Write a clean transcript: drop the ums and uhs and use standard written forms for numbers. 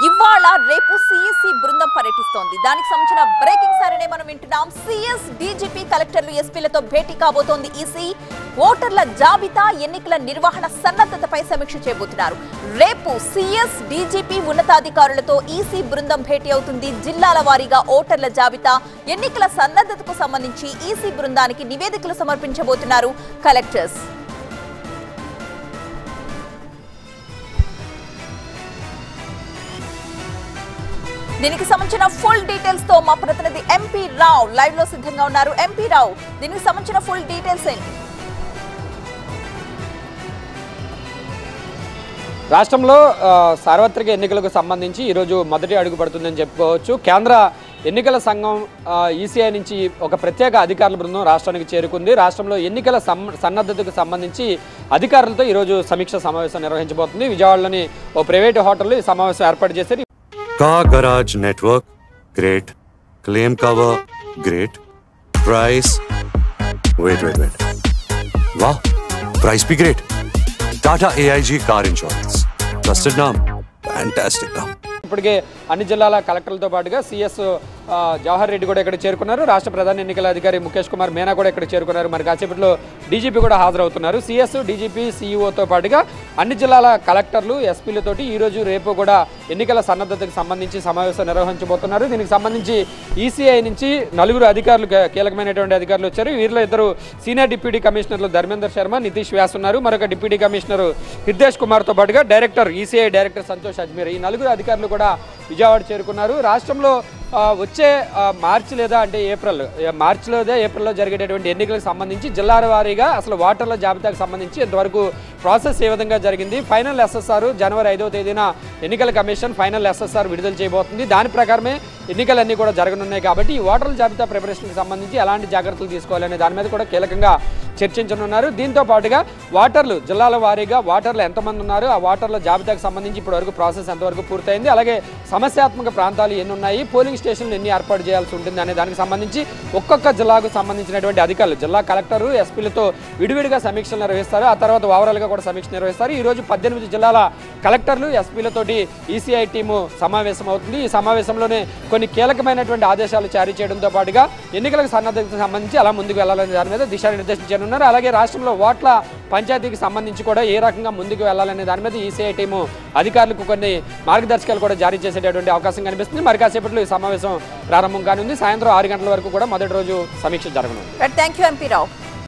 ఇవాళ రేపు సిఎస్సి బృందం పర్యటిస్తోంది. దానికి సంబంధించిన బ్రేకింగ్ సారీనే మనం వింటున్నాం. సిఎస్ డీజీపీ కలెక్టర్లు ఎస్పీలతో భేటీ కాబోతోంది ఈసీ. ఓటర్ల జాబితా ఎన్నికల నిర్వహణ సన్నద్ధతపై సమీక్ష చేయబోతున్నారు. రేపు సిఎస్ డీజీపీ ఉన్నతాధికారులతో ఈసీ బృందం భేటీ అవుతుంది. జిల్లాల వారీగా ఓటర్ల జాబితా ఎన్నికల సన్నద్ధతకు సంబంధించి ఈసీ బృందానికి నివేదికలు సమర్పించబోతున్నారు కలెక్టర్స్. దీనికి సంబంధించిన ఫుల్ డీటెయిల్స్ తో మా ప్రతినిధి ఎంపీ రావు లైవ్ లో సిద్ధంగా ఉన్నారు. ఎంపీ రావు, దీనికి సంబంధించిన ఫుల్ డీటెయిల్స్ ఏంటి? రాష్ట్రంలో సార్వత్రిక ఎన్నికలకు సంబంధించి ఈరోజు మొదటి అడుగు పడుతుందని చెప్పుకోవచ్చు. కేంద్ర ఎన్నికల సంఘం ఈసీఐ నుంచి ఒక ప్రత్యేక అధికారుల బృందం రాష్ట్రానికి చేరుకుంది. రాష్ట్రంలో ఎన్నికల సన్నద్ధతకు సంబంధించి అధికారులతో ఈరోజు సమీక్ష సమావేశం నిర్వహించబోతుంది. విజయవాడలోని ఓ ప్రైవేటు హోటల్లో ఈ సమావేశం ఏర్పాటు చేశారు. Car Garage Network, great. Claim cover, great. Price, wait. Wow, price be great. Tata AIG Car Insurance. Trusted name, fantastic name. ఇప్పటికే అన్ని జిల్లాల కలెక్టర్లతో పాటుగా సిఎస్ జవహర్ రెడ్డి కూడా ఇక్కడ చేరుకున్నారు. రాష్ట్ర ప్రధాన ఎన్నికల అధికారి ముఖేష్ కుమార్ మీనా కూడా ఇక్కడ చేరుకున్నారు. మరి కాసేపట్లో డీజీపీ కూడా హాజరవుతున్నారు. సిఎస్ డీజీపీ సీఈఓతో పాటుగా అన్ని జిల్లాల కలెక్టర్లు ఎస్పీలతోటి ఈరోజు రేపు కూడా ఎన్నికల సన్నద్ధతకు సంబంధించి సమావేశం నిర్వహించబోతున్నారు. దీనికి సంబంధించి ఈసీఐ నుంచి 4 అధికారులు కీలకమైనటువంటి అధికారులు వచ్చారు. వీరిలో 2 సీనియర్ డిప్యూటీ కమిషనర్లు ధర్మేందర్ శర్మ, నితీష్ వ్యాస్ ఉన్నారు. మరొక డిప్యూటీ కమిషనర్ హిర్దేశ్ కుమార్తో పాటుగా ఈసీఐ డైరెక్టర్ సంతోష్ అజ్మీర్, ఈ 4 అధికారులు కూడా విజయవాడ చేరుకున్నారు. రాష్ట్రంలో వచ్చే మార్చి లేదా అంటే ఏప్రిల్లో జరిగేటటువంటి ఎన్నికలకు సంబంధించి జిల్లాల వారీగా అసలు ఓటర్ల జాబితాకు సంబంధించి ఇంతవరకు ప్రాసెస్ ఏ విధంగా జరిగింది, ఫైనల్ ఎస్ఎస్ఆర్ జనవరి 5వ తేదీన ఎన్నికల కమిషన్ ఫైనల్ ఎస్ఎస్ఆర్ విడుదల చేయబోతుంది. దాని ప్రకారమే ఎన్నికలన్నీ కూడా జరగనున్నాయి. కాబట్టి ఈ ఓటర్ల జాబితా ప్రిపరేషన్కి సంబంధించి ఎలాంటి జాగ్రత్తలు తీసుకోవాలనే దాని మీద కూడా కీలకంగా చర్చించనున్నారు. దీంతో పాటుగా ఓటర్లు జిల్లాల వారీగా ఓటర్లు ఎంతమంది ఉన్నారు, ఆ ఓటర్ల జాబితాకు సంబంధించి ఇప్పటివరకు ప్రాసెస్ ఎంతవరకు పూర్తయింది, అలాగే సమస్యాత్మక ప్రాంతాలు ఎన్ని ఉన్నాయి, పోలింగ్ స్టేషన్లు ఎన్ని ఏర్పాటు చేయాల్సి ఉంటుంది అనే దానికి సంబంధించి ఒక్కొక్క జిల్లాకు సంబంధించినటువంటి అధికారులు జిల్లా కలెక్టరు ఎస్పీలతో విడివిడిగా సమీక్షలు నిర్వహిస్తారు. ఆ తర్వాత ఓవరాల్గా కూడా సమీక్ష నిర్వహిస్తారు. ఈరోజు 18 జిల్లాల కలెక్టర్లు ఎస్పీలతోటి ఈసీఐ టీము సమావేశం అవుతుంది. ఈ సమావేశంలోనే కొన్ని కీలకమైనటువంటి ఆదేశాలు జారీ చేయడంతో పాటుగా ఎన్నికలకు సన్నద్ధతకు సంబంధించి ఎలా ముందుకు వెళ్లాలనే దాని మీద దిశానిర్దేశం చేయనున్నారు. అలాగే రాష్ట్రంలో ఓట్ల పంచాయతీకి సంబంధించి కూడా ఏ రకంగా ముందుకు వెళ్లాలనే దాని మీద ఈసీఐ టీము అధికారులకు కొన్ని మార్గదర్శకాలు కూడా జారీ చేసేటటువంటి అవకాశం కనిపిస్తుంది. మరి కాసేపట్లో ఈ సమావేశం ప్రారంభం కానుంది. సాయంత్రం 6 గంటల వరకు కూడా మొదటి రోజు సమీక్ష జరగనుంది. థాంక్యూ ఎంపీ రావు.